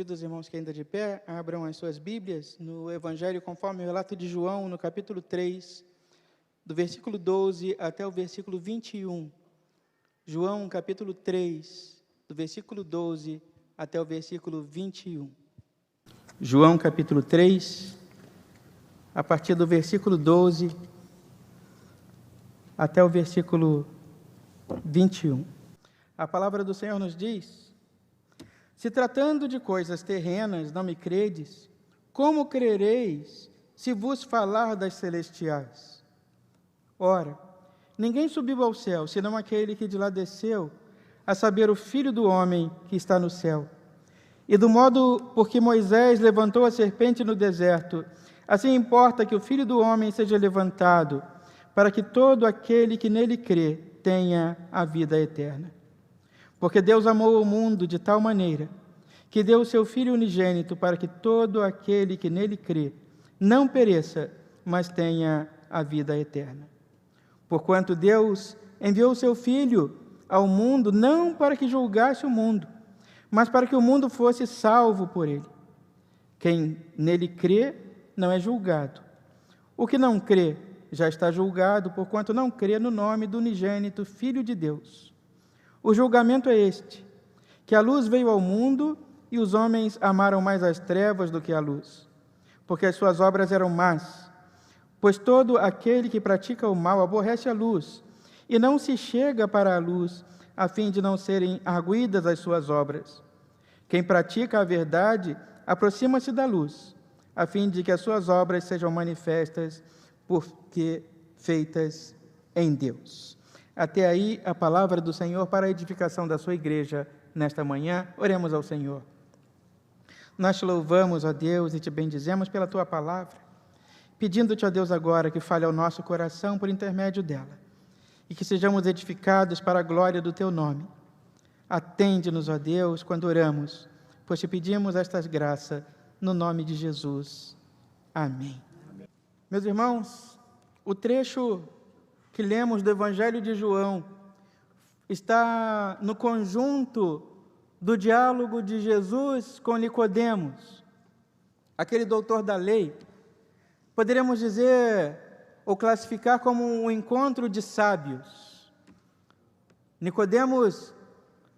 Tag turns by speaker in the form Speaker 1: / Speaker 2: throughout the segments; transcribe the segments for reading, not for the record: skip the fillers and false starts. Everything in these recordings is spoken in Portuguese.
Speaker 1: convido os irmãos que ainda de pé abram as suas Bíblias no Evangelho conforme o relato de João, no capítulo 3, do versículo 12 até o versículo 21. João, capítulo 3, do versículo 12 até o versículo 21. João, capítulo 3, a partir do versículo 12 até o versículo 21. A palavra do Senhor nos diz: se tratando de coisas terrenas não me credes, como crereis se vos falar das celestiais? Ora, ninguém subiu ao céu, senão aquele que de lá desceu, a saber, o Filho do homem que está no céu. E do modo por que Moisés levantou a serpente no deserto, assim importa que o Filho do homem seja levantado, para que todo aquele que nele crê tenha a vida eterna. Porque Deus amou o mundo de tal maneira que deu o seu Filho unigênito para que todo aquele que nele crê não pereça, mas tenha a vida eterna. Porquanto Deus enviou o seu Filho ao mundo não para que julgasse o mundo, mas para que o mundo fosse salvo por ele. Quem nele crê não é julgado. O que não crê já está julgado, porquanto não crê no nome do unigênito Filho de Deus. O julgamento é este, que a luz veio ao mundo e os homens amaram mais as trevas do que a luz, porque as suas obras eram más. Pois todo aquele que pratica o mal aborrece a luz e não se chega para a luz, a fim de não serem arguidas as suas obras. Quem pratica a verdade aproxima-se da luz, a fim de que as suas obras sejam manifestas, porque feitas em Deus. Até aí a palavra do Senhor para a edificação da sua igreja nesta manhã. Oremos ao Senhor. Nós te louvamos, ó Deus, e te bendizemos pela tua palavra, pedindo-te, ó Deus, agora que fale ao nosso coração por intermédio dela, e que sejamos edificados para a glória do teu nome. Atende-nos, ó Deus, quando oramos, pois te pedimos estas graças, no nome de Jesus. Amém. Meus irmãos, o trecho que lemos do Evangelho de João está no conjunto do diálogo de Jesus com Nicodemos, aquele doutor da lei. Poderíamos dizer ou classificar como um encontro de sábios. Nicodemos,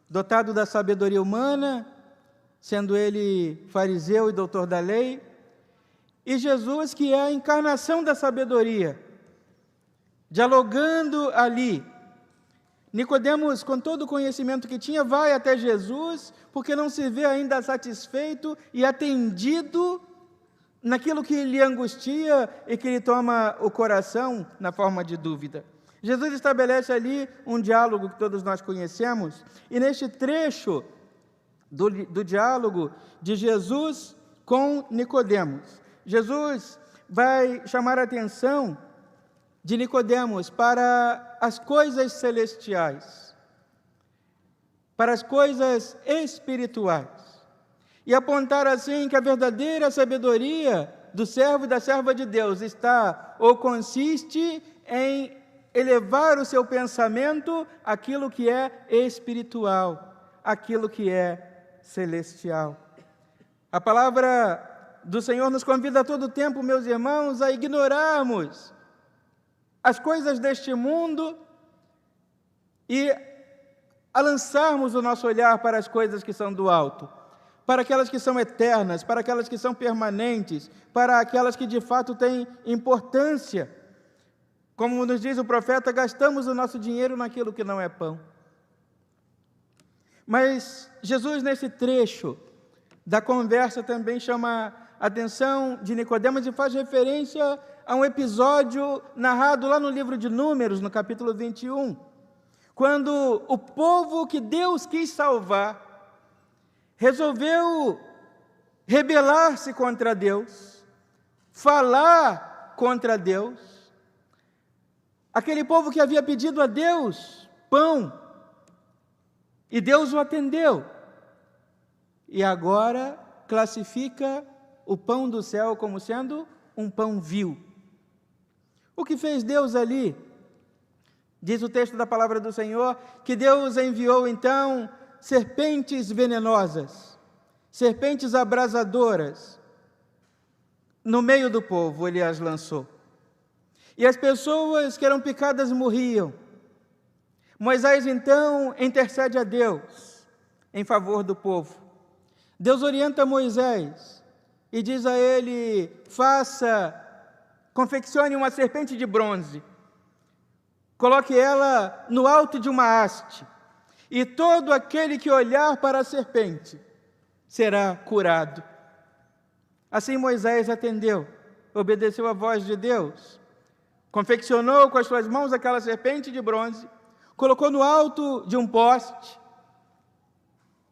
Speaker 1: dotado da sabedoria humana, sendo ele fariseu e doutor da lei, e Jesus, que é a encarnação da sabedoria, dialogando ali. Nicodemos, com todo o conhecimento que tinha, vai até Jesus, porque não se vê ainda satisfeito e atendido naquilo que lhe angustia e que lhe toma o coração na forma de dúvida. Jesus estabelece ali um diálogo que todos nós conhecemos, e neste trecho do diálogo de Jesus com Nicodemos, Jesus vai chamar a atenção de Nicodemos para as coisas celestiais, para as coisas espirituais, e apontar assim que a verdadeira sabedoria do servo e da serva de Deus está ou consiste em elevar o seu pensamento àquilo que é espiritual, àquilo que é celestial. A palavra do Senhor nos convida a todo tempo, meus irmãos, a ignorarmos as coisas deste mundo e a lançarmos o nosso olhar para as coisas que são do alto, para aquelas que são eternas, para aquelas que são permanentes, para aquelas que de fato têm importância. Como nos diz o profeta, gastamos o nosso dinheiro naquilo que não é pão. Mas Jesus, nesse trecho da conversa, também chama a atenção de Nicodemos e faz referência a um episódio narrado lá no livro de Números, no capítulo 21, quando o povo que Deus quis salvar resolveu rebelar-se contra Deus, falar contra Deus. Aquele povo que havia pedido a Deus pão, e Deus o atendeu, e agora classifica o pão do céu como sendo um pão vil. O que fez Deus ali? Diz o texto da palavra do Senhor que Deus enviou então serpentes venenosas serpentes abrasadoras, no meio do povo ele as lançou. E as pessoas que eram picadas morriam. Moisés então intercede a Deus em favor do povo. Deus orienta Moisés e diz a ele: confeccione uma serpente de bronze, coloque ela no alto de uma haste, e todo aquele que olhar para a serpente será curado. Assim Moisés atendeu, obedeceu à voz de Deus, confeccionou com as suas mãos aquela serpente de bronze, colocou no alto de um poste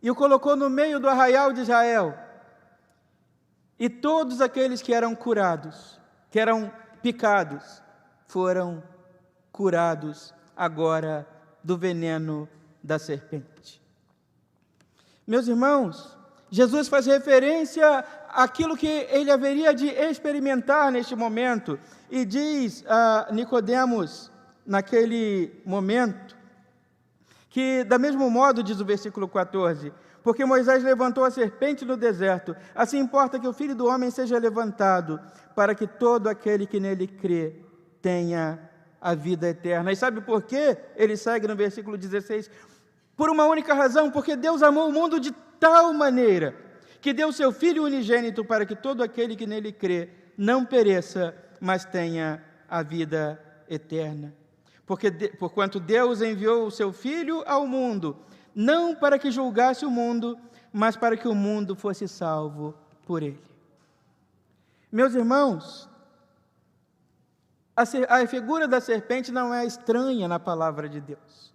Speaker 1: e o colocou no meio do arraial de Israel. E todos aqueles que eram curados, que eram picados, foram curados agora do veneno da serpente. Meus irmãos, Jesus faz referência àquilo que ele haveria de experimentar neste momento e diz a Nicodemos, naquele momento, que da mesmo modo, diz o versículo 14, porque Moisés levantou a serpente no deserto, assim importa que o Filho do Homem seja levantado, para que todo aquele que nele crê tenha a vida eterna. E sabe por quê? Ele segue no versículo 16, por uma única razão, porque Deus amou o mundo de tal maneira, que deu seu Filho unigênito para que todo aquele que nele crê não pereça, mas tenha a vida eterna. Porquanto Deus enviou o seu Filho ao mundo, não para que julgasse o mundo, mas para que o mundo fosse salvo por ele. Meus irmãos, a figura da serpente não é estranha na palavra de Deus.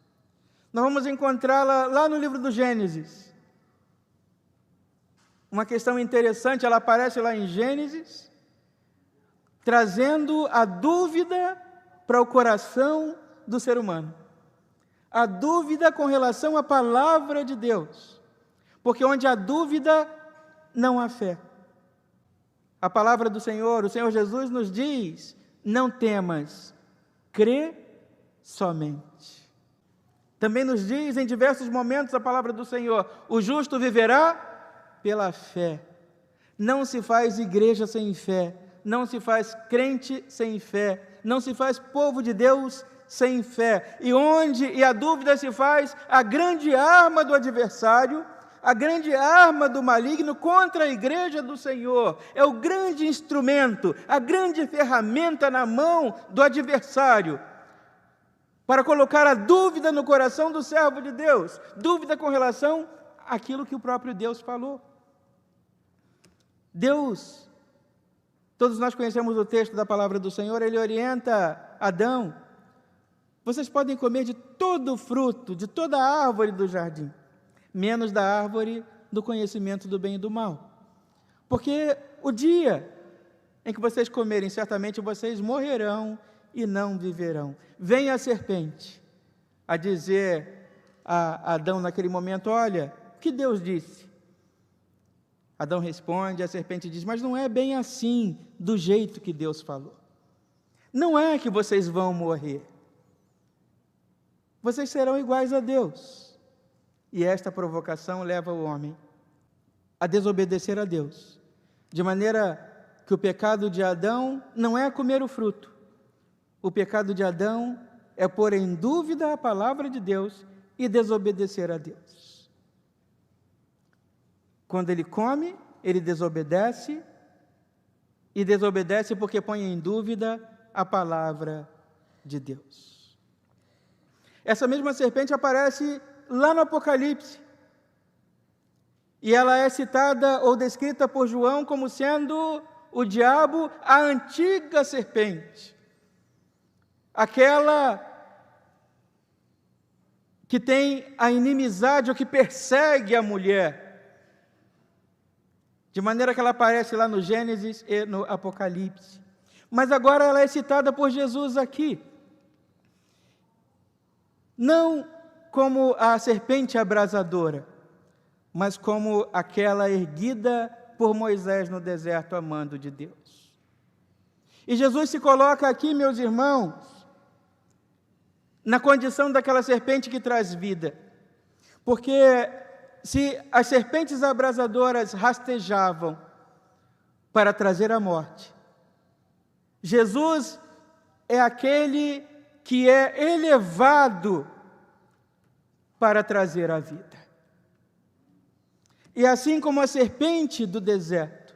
Speaker 1: Nós vamos encontrá-la lá no livro do Gênesis. Uma questão interessante, ela aparece lá em Gênesis, trazendo a dúvida para o coração do ser humano. A dúvida com relação à palavra de Deus. Porque onde há dúvida, não há fé. A palavra do Senhor, o Senhor Jesus nos diz: não temas, crê somente. Também nos diz em diversos momentos a palavra do Senhor: o justo viverá pela fé. Não se faz igreja sem fé, não se faz crente sem fé, não se faz povo de Deus sem fé. E a dúvida se faz a grande arma do adversário, a grande arma do maligno contra a igreja do Senhor. É o grande instrumento, a grande ferramenta na mão do adversário, para colocar a dúvida no coração do servo de Deus, dúvida com relação àquilo que o próprio Deus falou. Deus, todos nós conhecemos o texto da palavra do Senhor, ele orienta Adão: vocês podem comer de todo o fruto, de toda a árvore do jardim, menos da árvore do conhecimento do bem e do mal. Porque o dia em que vocês comerem, certamente vocês morrerão e não viverão. Vem a serpente a dizer a Adão naquele momento: olha, o que Deus disse? Adão responde, a serpente diz: mas não é bem assim, do jeito que Deus falou. Não é que vocês vão morrer. Vocês serão iguais a Deus. E esta provocação leva o homem a desobedecer a Deus, de maneira que o pecado de Adão não é comer o fruto. O pecado de Adão é pôr em dúvida a palavra de Deus e desobedecer a Deus. Quando ele come, ele desobedece, e desobedece porque põe em dúvida a palavra de Deus. Essa mesma serpente aparece lá no Apocalipse, e ela é citada ou descrita por João como sendo o diabo, a antiga serpente, aquela que tem a inimizade ou que persegue a mulher, de maneira que ela aparece lá no Gênesis e no Apocalipse. Mas agora ela é citada por Jesus aqui, não como a serpente abrasadora, mas como aquela erguida por Moisés no deserto a mando de Deus. E Jesus se coloca aqui, meus irmãos, na condição daquela serpente que traz vida, porque se as serpentes abrasadoras rastejavam para trazer a morte, Jesus é aquele que é elevado para trazer a vida. E assim como a serpente do deserto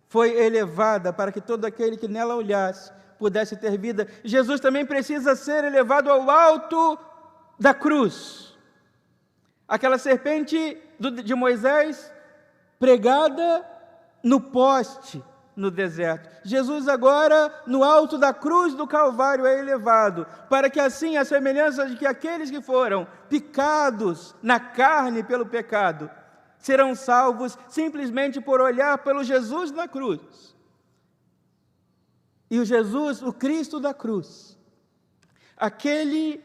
Speaker 1: foi elevada para que todo aquele que nela olhasse pudesse ter vida, Jesus também precisa ser elevado ao alto da cruz. Aquela serpente de Moisés pregada no poste no deserto. Jesus agora, no alto da cruz do Calvário, é elevado, para que assim, a semelhança de que aqueles que foram picados na carne pelo pecado, serão salvos simplesmente por olhar pelo Jesus na cruz. E o Jesus, o Cristo da cruz, aquele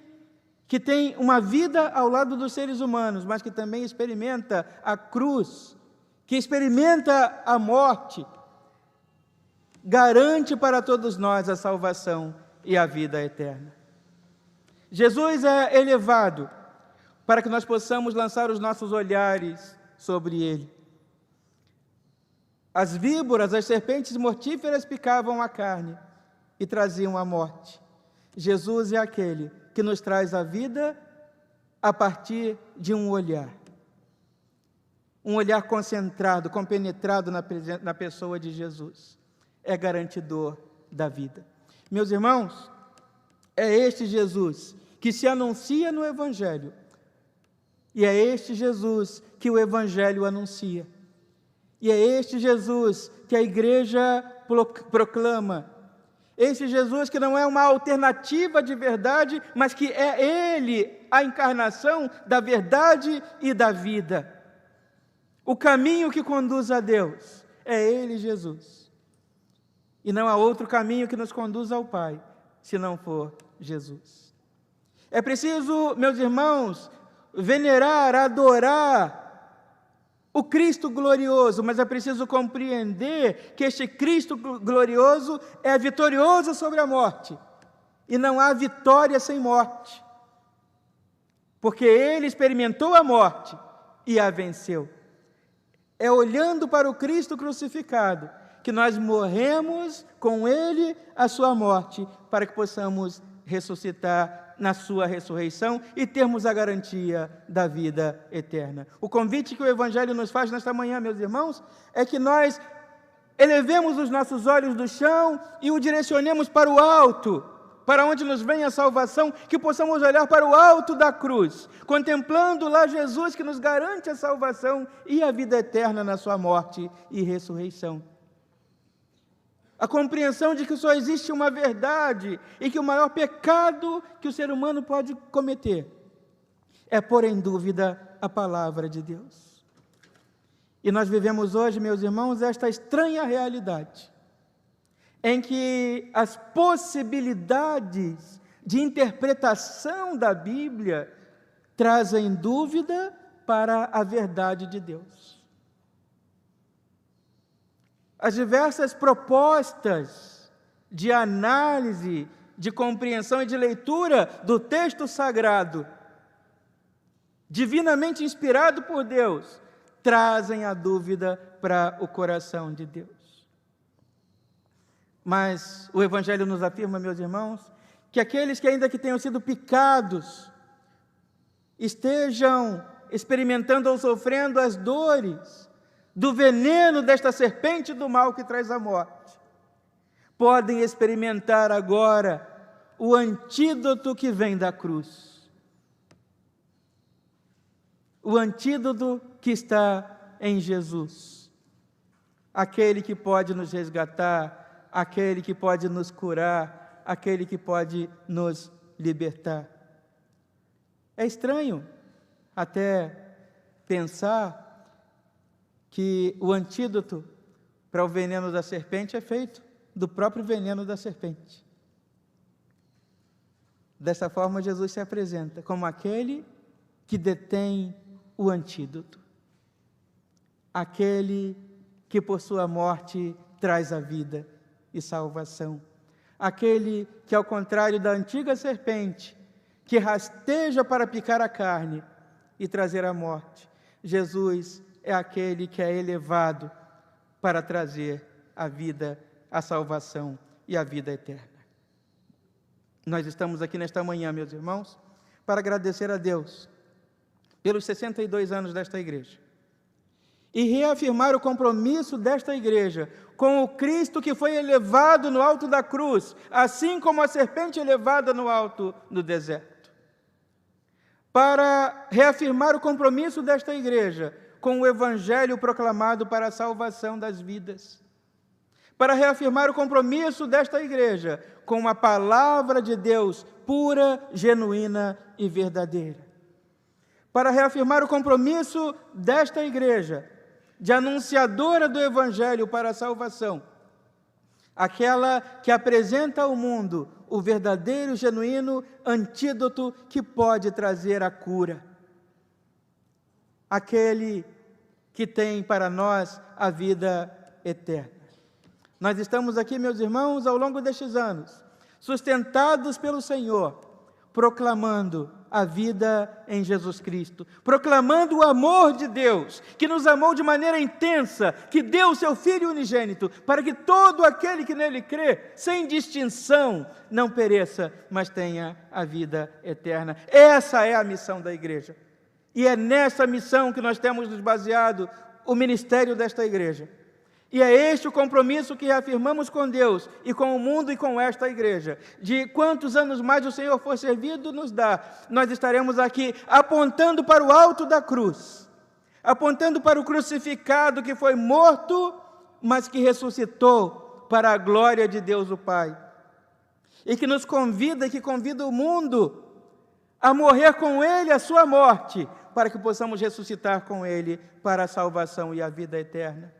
Speaker 1: que tem uma vida ao lado dos seres humanos, mas que também experimenta a cruz, que experimenta a morte, garante para todos nós a salvação e a vida eterna. Jesus é elevado para que nós possamos lançar os nossos olhares sobre Ele. As víboras, as serpentes mortíferas picavam a carne e traziam a morte. Jesus é aquele que nos traz a vida a partir de um olhar concentrado, compenetrado na pessoa de Jesus. É garantidor da vida. Meus irmãos, é este Jesus que se anuncia no Evangelho, e é este Jesus que o Evangelho anuncia, e é este Jesus que a igreja proclama, este Jesus que não é uma alternativa de verdade, mas que é Ele a encarnação da verdade e da vida. O caminho que conduz a Deus é Ele, Jesus. E não há outro caminho que nos conduza ao Pai, se não for Jesus. É preciso, meus irmãos, venerar, adorar o Cristo glorioso, mas é preciso compreender que este Cristo glorioso é vitorioso sobre a morte, e não há vitória sem morte, porque Ele experimentou a morte e a venceu. É olhando para o Cristo crucificado que nós morremos com Ele a sua morte, para que possamos ressuscitar na sua ressurreição e termos a garantia da vida eterna. O convite que o Evangelho nos faz nesta manhã, meus irmãos, é que nós elevemos os nossos olhos do chão e o direcionemos para o alto, para onde nos vem a salvação, que possamos olhar para o alto da cruz, contemplando lá Jesus que nos garante a salvação e a vida eterna na sua morte e ressurreição. A compreensão de que só existe uma verdade e que o maior pecado que o ser humano pode cometer é pôr em dúvida a palavra de Deus. E nós vivemos hoje, meus irmãos, esta estranha realidade, em que as possibilidades de interpretação da Bíblia trazem dúvida para a verdade de Deus. As diversas propostas de análise, de compreensão e de leitura do texto sagrado, divinamente inspirado por Deus, trazem a dúvida para o coração de Deus. Mas o Evangelho nos afirma, meus irmãos, que aqueles que ainda que tenham sido picados, estejam experimentando ou sofrendo as dores do veneno desta serpente do mal que traz a morte, podem experimentar agora o antídoto que vem da cruz. O antídoto que está em Jesus. Aquele que pode nos resgatar, aquele que pode nos curar, aquele que pode nos libertar. É estranho até pensar que o antídoto para o veneno da serpente é feito do próprio veneno da serpente. Dessa forma, Jesus se apresenta como aquele que detém o antídoto, aquele que por sua morte traz a vida e salvação, aquele que, ao contrário da antiga serpente, que rasteja para picar a carne e trazer a morte, Jesus é aquele que é elevado para trazer a vida, a salvação e a vida eterna. Nós estamos aqui nesta manhã, meus irmãos, para agradecer a Deus pelos 62 anos desta igreja e reafirmar o compromisso desta igreja com o Cristo que foi elevado no alto da cruz, assim como a serpente elevada no alto do deserto. Para reafirmar o compromisso desta igreja com o Evangelho proclamado para a salvação das vidas. Para reafirmar o compromisso desta igreja com a palavra de Deus pura, genuína e verdadeira. Para reafirmar o compromisso desta igreja de anunciadora do Evangelho para a salvação, aquela que apresenta ao mundo o verdadeiro, genuíno antídoto que pode trazer a cura. Aquele que tem para nós a vida eterna. Nós estamos aqui, meus irmãos, ao longo destes anos, sustentados pelo Senhor, proclamando a vida em Jesus Cristo, proclamando o amor de Deus, que nos amou de maneira intensa, que deu o seu Filho unigênito, para que todo aquele que nele crê, sem distinção, não pereça, mas tenha a vida eterna. Essa é a missão da igreja. E é nessa missão que nós temos nos baseado o ministério desta igreja. E é este o compromisso que reafirmamos com Deus e com o mundo e com esta igreja. De quantos anos mais o Senhor for servido nos dá, nós estaremos aqui apontando para o alto da cruz, apontando para o crucificado que foi morto, mas que ressuscitou para a glória de Deus o Pai. E que nos convida e que convida o mundo a morrer com Ele a sua morte, para que possamos ressuscitar com Ele para a salvação e a vida eterna.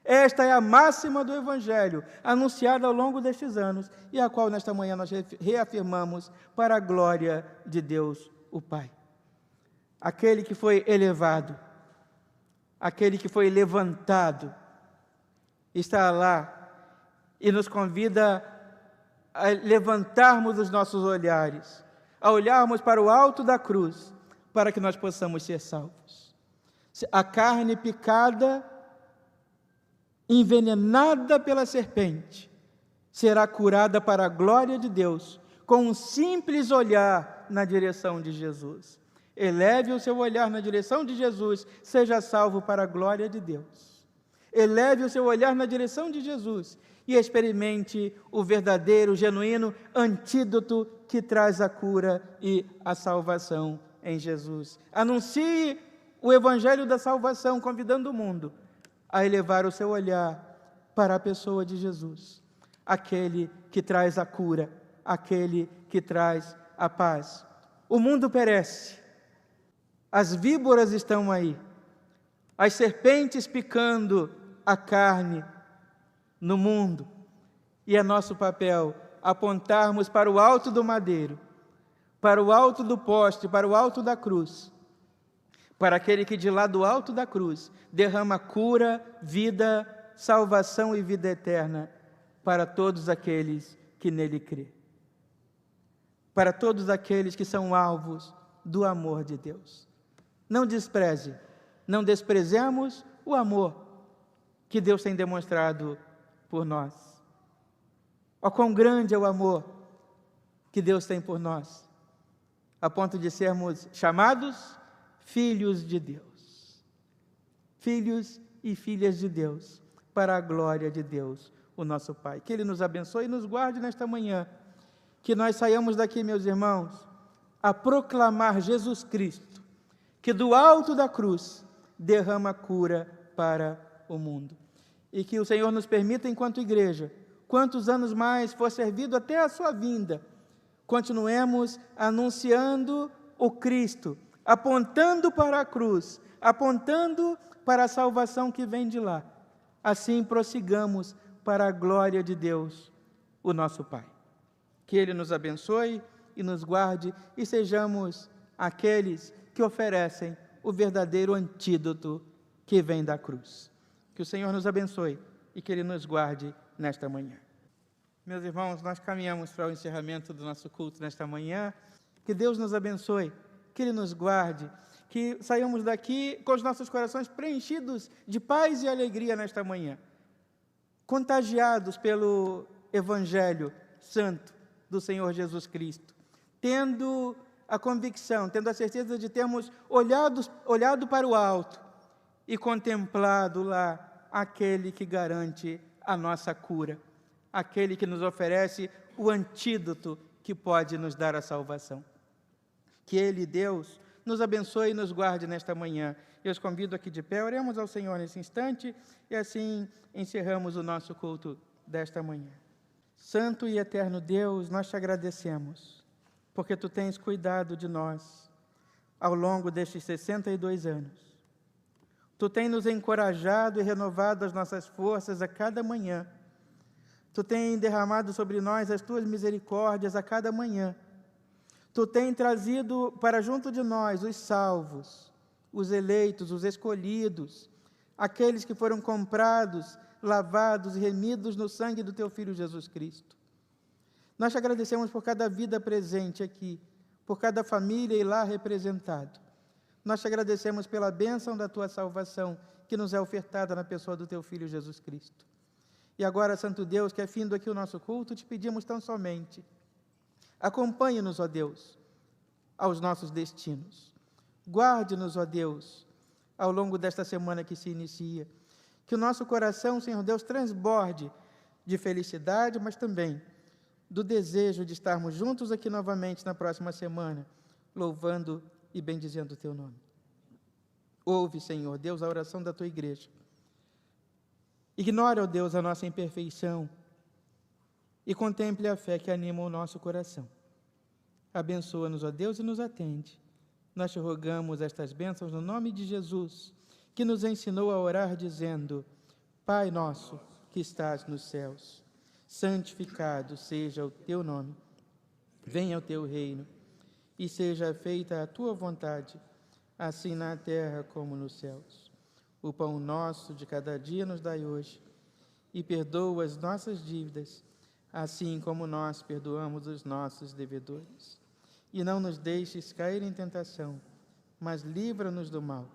Speaker 1: Esta é a máxima do Evangelho, anunciada ao longo destes anos, e a qual nesta manhã nós reafirmamos para a glória de Deus, o Pai. Aquele que foi elevado, aquele que foi levantado, está lá e nos convida a levantarmos os nossos olhares, a olharmos para o alto da cruz, para que nós possamos ser salvos. A carne picada, envenenada pela serpente, será curada para a glória de Deus, com um simples olhar na direção de Jesus. Eleve o seu olhar na direção de Jesus, seja salvo para a glória de Deus. Eleve o seu olhar na direção de Jesus e experimente o verdadeiro, genuíno antídoto que traz a cura e a salvação em Jesus. Anuncie o Evangelho da salvação, convidando o mundo a elevar o seu olhar para a pessoa de Jesus, aquele que traz a cura, aquele que traz a paz. O mundo perece, as víboras estão aí, as serpentes picando a carne no mundo, e é nosso papel apontarmos para o alto do madeiro, para o alto do poste, para o alto da cruz, para aquele que de lá do alto da cruz derrama cura, vida, salvação e vida eterna para todos aqueles que nele crê. Para todos aqueles que são alvos do amor de Deus. Não despreze, não desprezemos o amor que Deus tem demonstrado por nós. Ó, quão grande é o amor que Deus tem por nós, a ponto de sermos chamados filhos de Deus, filhos e filhas de Deus, para a glória de Deus, o nosso Pai. Que Ele nos abençoe e nos guarde nesta manhã, que nós saiamos daqui, meus irmãos, a proclamar Jesus Cristo, que do alto da cruz derrama cura para o mundo. E que o Senhor nos permita, enquanto igreja, quantos anos mais for servido até a sua vinda, continuemos anunciando o Cristo, apontando para a cruz, apontando para a salvação que vem de lá. Assim prossigamos para a glória de Deus, o nosso Pai. Que Ele nos abençoe e nos guarde e sejamos aqueles que oferecem o verdadeiro antídoto que vem da cruz. Que o Senhor nos abençoe e que Ele nos guarde nesta manhã. Meus irmãos, nós caminhamos para o encerramento do nosso culto nesta manhã. Que Deus nos abençoe, que Ele nos guarde que saiamos daqui com os nossos corações preenchidos de paz e alegria nesta manhã, contagiados pelo Evangelho Santo do Senhor Jesus Cristo, tendo a convicção, tendo a certeza de termos olhado para o alto e contemplado lá aquele que garante a nossa cura, aquele que nos oferece o antídoto que pode nos dar a salvação. Que Ele, Deus, nos abençoe e nos guarde nesta manhã. Eu os convido aqui de pé, oremos ao Senhor nesse instante e assim encerramos o nosso culto desta manhã. Santo e eterno Deus, nós te agradecemos, porque Tu tens cuidado de nós ao longo destes 62 anos. Tu tens nos encorajado e renovado as nossas forças a cada manhã. Tu tens derramado sobre nós as Tuas misericórdias a cada manhã. Tu tens trazido para junto de nós os salvos, os eleitos, os escolhidos, aqueles que foram comprados, lavados e remidos no sangue do Teu Filho Jesus Cristo. Nós te agradecemos por cada vida presente aqui, por cada família e lar representado. Nós te agradecemos pela bênção da Tua salvação, que nos é ofertada na pessoa do Teu Filho Jesus Cristo. E agora, Santo Deus, que é findo aqui o nosso culto, te pedimos tão somente, acompanhe-nos, ó Deus, aos nossos destinos. Guarde-nos, ó Deus, ao longo desta semana que se inicia. Que o nosso coração, Senhor Deus, transborde de felicidade, mas também do desejo de estarmos juntos aqui novamente na próxima semana, louvando e bendizendo o Teu nome. Ouve, Senhor Deus, a oração da Tua igreja. Ignora, ó Deus, a nossa imperfeição e contemple a fé que anima o nosso coração. Abençoa-nos, ó Deus, e nos atende. Nós te rogamos estas bênçãos no nome de Jesus, que nos ensinou a orar dizendo: Pai nosso que estás nos céus, santificado seja o Teu nome. Venha o Teu reino e seja feita a Tua vontade, assim na terra como nos céus. O pão nosso de cada dia nos dai hoje, e perdoa as nossas dívidas, assim como nós perdoamos os nossos devedores. E não nos deixes cair em tentação, mas livra-nos do mal,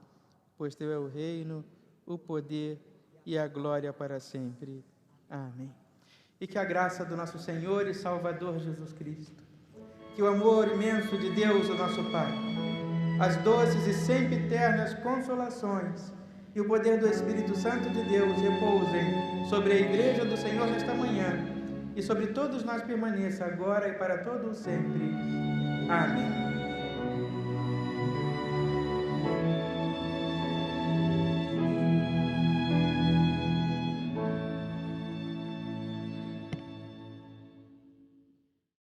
Speaker 1: pois Teu é o reino, o poder e a glória para sempre. Amém. E que a graça do nosso Senhor e Salvador Jesus Cristo, que o amor imenso de Deus, o nosso Pai, as doces e sempre eternas consolações e o poder do Espírito Santo de Deus repousem sobre a Igreja do Senhor nesta manhã e sobre todos nós permaneça agora e para todo o sempre. Amém.